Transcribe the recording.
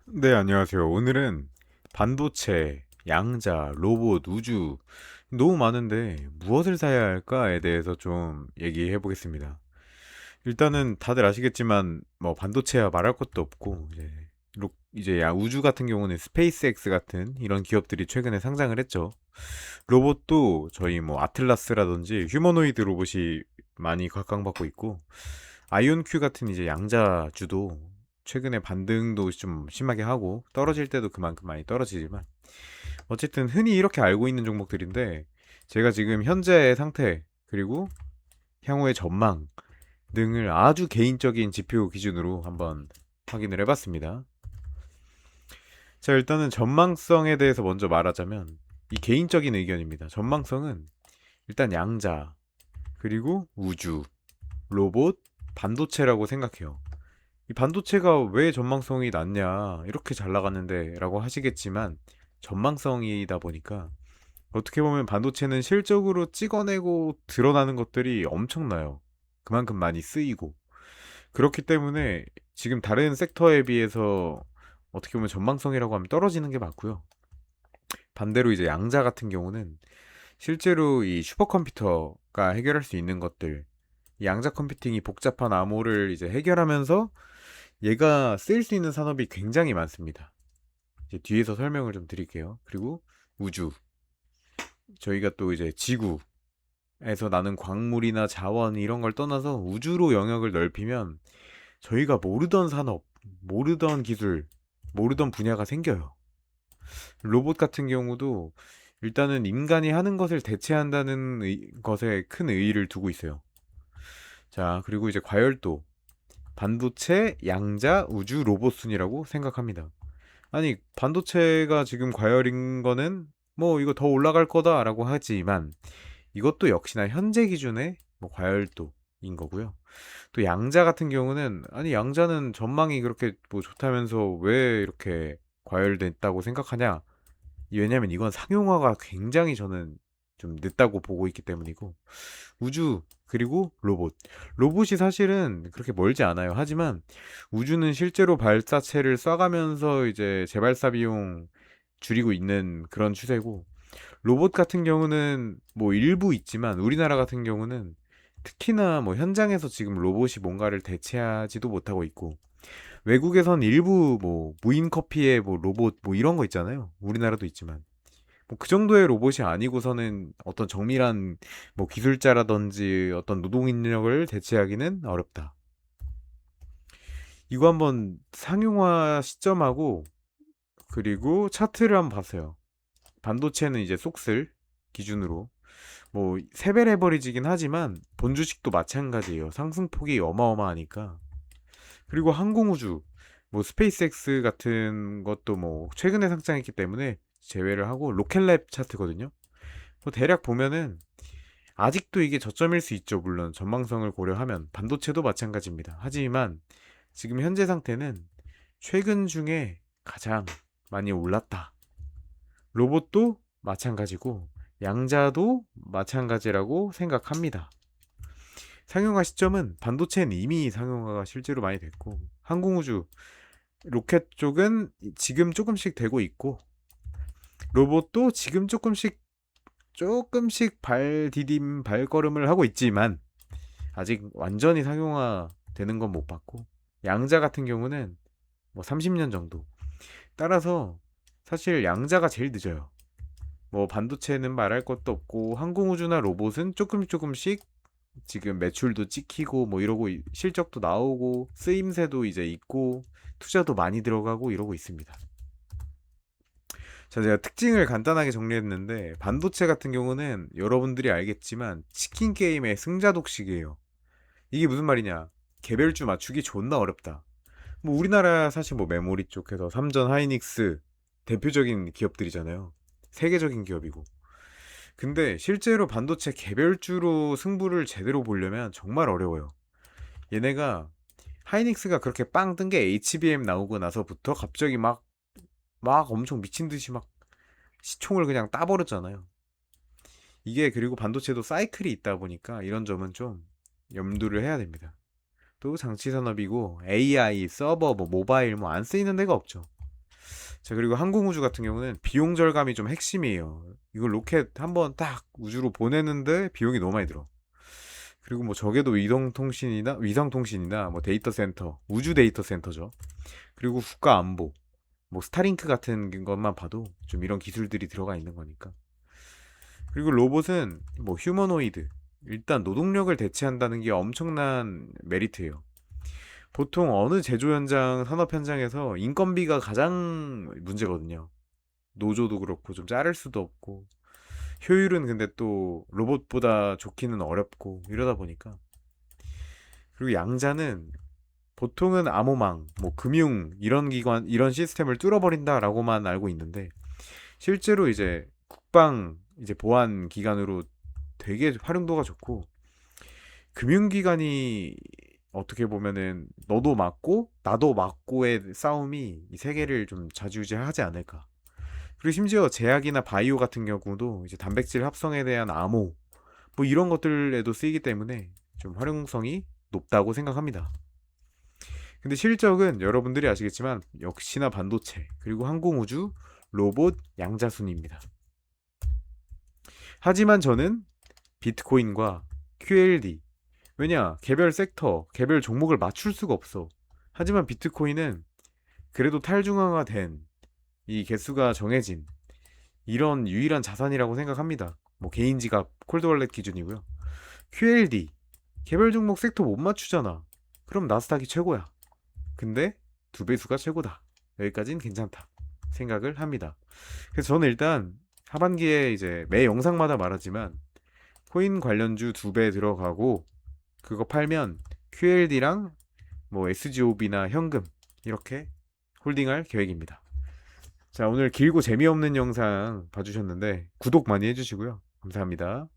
네, 안녕하세요. 오늘은 반도체, 양자, 로봇, 우주 너무 많은데 무엇을 사야 할까에 대해서 좀 얘기해 보겠습니다. 일단은 다들 아시겠지만 뭐 반도체야 말할 것도 없고 이제 우주 같은 경우는 스페이스X 같은 이런 기업들이 최근에 상장을 했죠. 로봇도 저희 뭐 아틀라스라든지 휴머노이드 로봇이 많이 각광받고 있고 아이온큐 같은 이제 양자주도 최근에 반등도 좀 심하게 하고 떨어질 때도 그만큼 많이 떨어지지만 어쨌든 흔히 이렇게 알고 있는 종목들인데 제가 지금 현재의 상태 그리고 향후의 전망 등을 아주 개인적인 지표 기준으로 한번 확인을 해봤습니다. 자, 일단은 전망성에 대해서 먼저 말하자면 이 개인적인 의견입니다. 전망성은 일단 양자, 그리고 우주, 로봇, 반도체라고 생각해요. 이 반도체가 왜 전망성이 낮냐, 이렇게 잘 나갔는데 라고 하시겠지만 전망성이다 보니까 어떻게 보면 반도체는 실적으로 찍어내고 드러나는 것들이 엄청나요. 그만큼 많이 쓰이고. 그렇기 때문에 지금 다른 섹터에 비해서 어떻게 보면 전망성이라고 하면 떨어지는 게 맞고요. 반대로 이제 양자 같은 경우는 실제로 이 슈퍼컴퓨터가 해결할 수 있는 것들, 이 양자 컴퓨팅이 복잡한 암호를 이제 해결하면서 얘가 쓰일 수 있는 산업이 굉장히 많습니다. 이제 뒤에서 설명을 좀 드릴게요. 그리고 우주, 저희가 또 이제 지구에서 나는 광물이나 자원 이런 걸 떠나서 우주로 영역을 넓히면 저희가 모르던 산업, 모르던 기술, 모르던 분야가 생겨요. 로봇 같은 경우도 일단은 인간이 하는 것을 대체한다는 것에 큰 의의를 두고 있어요. 자, 그리고 이제 과열도, 반도체, 양자, 우주, 로봇 순이라고 생각합니다. 아니, 반도체가 지금 과열인 거는 뭐 이거 더 올라갈 거다라고 하지만 이것도 역시나 현재 기준의 뭐 과열도인 거고요. 또 양자 같은 경우는 아니 양자는 전망이 그렇게 뭐 좋다면서 왜 이렇게 과열됐다고 생각하냐? 왜냐면 이건 상용화가 굉장히 저는 좀 늦다고 보고 있기 때문이고 우주 그리고 로봇 로봇이 사실은 그렇게 멀지 않아요. 하지만 우주는 실제로 발사체를 쏴가면서 이제 재발사 비용 줄이고 있는 그런 추세고 로봇 같은 경우는 뭐 일부 있지만 우리나라 같은 경우는 특히나 뭐 현장에서 지금 로봇이 뭔가를 대체하지도 못하고 있고 외국에선 일부 뭐 무인 커피에 뭐 로봇 뭐 이런 거 있잖아요. 우리나라도 있지만 뭐 그 정도의 로봇이 아니고서는 어떤 정밀한 뭐 기술자라든지 어떤 노동 인력을 대체하기는 어렵다. 이거 한번 상용화 시점하고 그리고 차트를 한번 봤어요. 반도체는 이제 쏙슬 기준으로 뭐 세배 레버리지긴 하지만 본 주식도 마찬가지예요. 상승폭이 어마어마하니까. 그리고 항공우주 뭐 스페이스X 같은 것도 뭐 최근에 상장했기 때문에 제외를 하고 로켓랩 차트거든요. 뭐 대략 보면은 아직도 이게 저점일 수 있죠. 물론 전망성을 고려하면 반도체도 마찬가지입니다. 하지만 지금 현재 상태는 최근 중에 가장 많이 올랐다. 로봇도 마찬가지고 양자도 마찬가지라고 생각합니다. 상용화 시점은 반도체는 이미 상용화가 실제로 많이 됐고 항공우주 로켓 쪽은 지금 조금씩 되고 있고 로봇도 지금 조금씩 발디딤 발걸음을 하고 있지만 아직 완전히 상용화 되는 건 못 봤고 양자 같은 경우는 뭐 30년 정도 따라서 사실 양자가 제일 늦어요. 뭐 반도체는 말할 것도 없고 항공우주나 로봇은 조금씩 지금 매출도 찍히고 뭐 이러고 실적도 나오고 쓰임새도 이제 있고 투자도 많이 들어가고 이러고 있습니다. 자, 제가 특징을 간단하게 정리했는데 반도체 같은 경우는 여러분들이 알겠지만 치킨 게임의 승자 독식이에요. 이게 무슨 말이냐? 개별주 맞추기 존나 어렵다. 뭐 우리나라 사실 뭐 메모리 쪽에서 삼전 하이닉스 대표적인 기업들이잖아요. 세계적인 기업이고. 근데 실제로 반도체 개별주로 승부를 제대로 보려면 정말 어려워요. 얘네가 하이닉스가 그렇게 빵 뜬 게 HBM 나오고 나서부터 갑자기 막 엄청 미친 듯이 막 시총을 그냥 따버렸잖아요. 이게 그리고 반도체도 사이클이 있다 보니까 이런 점은 좀 염두를 해야 됩니다. 또 장치 산업이고 AI, 서버, 뭐 모바일 뭐 안 쓰이는 데가 없죠. 자, 그리고 항공우주 같은 경우는 비용 절감이 좀 핵심이에요. 이거 로켓 한번 딱 우주로 보내는데 비용이 너무 많이 들어. 그리고 뭐 적게도 이동통신이나 위성통신이나 뭐 데이터 센터, 우주 데이터 센터죠. 그리고 국가 안보, 뭐 스타링크 같은 것만 봐도 좀 이런 기술들이 들어가 있는 거니까. 그리고 로봇은 뭐 휴머노이드, 일단 노동력을 대체한다는 게 엄청난 메리트예요. 보통 어느 제조 현장, 산업 현장에서 인건비가 가장 문제거든요. 노조도 그렇고 좀 자를 수도 없고 효율은 근데 또 로봇보다 좋기는 어렵고 이러다 보니까. 그리고 양자는 보통은 암호망, 뭐 금융 이런 기관 이런 시스템을 뚫어버린다라고만 알고 있는데 실제로 이제 국방 이제 보안 기관으로 되게 활용도가 좋고 금융기관이 어떻게 보면은 너도 맞고 나도 맞고의 싸움이 이 세계를 좀 좌지우지하지 않을까. 그리고 심지어 제약이나 바이오 같은 경우도 이제 단백질 합성에 대한 암호 뭐 이런 것들에도 쓰이기 때문에 좀 활용성이 높다고 생각합니다. 근데 실적은 여러분들이 아시겠지만 역시나 반도체 그리고 항공우주 로봇 양자순입니다. 하지만 저는 비트코인과 QLD 왜냐 개별 섹터 개별 종목을 맞출 수가 없어. 하지만 비트코인은 그래도 탈중앙화된 이 개수가 정해진 이런 유일한 자산이라고 생각합니다. 뭐 개인 지갑 콜드월렛 기준이고요. QLD 개별 종목 섹터 못 맞추잖아. 그럼 나스닥이 최고야. 근데 두 배수가 최고다. 여기까지는 괜찮다 생각을 합니다. 그래서 저는 일단 하반기에 이제 매 영상마다 말하지만 코인 관련주 두 배 들어가고 그거 팔면 QLD랑 뭐 SGOB나 현금 이렇게 홀딩할 계획입니다. 자, 오늘 길고 재미없는 영상 봐주셨는데 구독 많이 해주시고요. 감사합니다.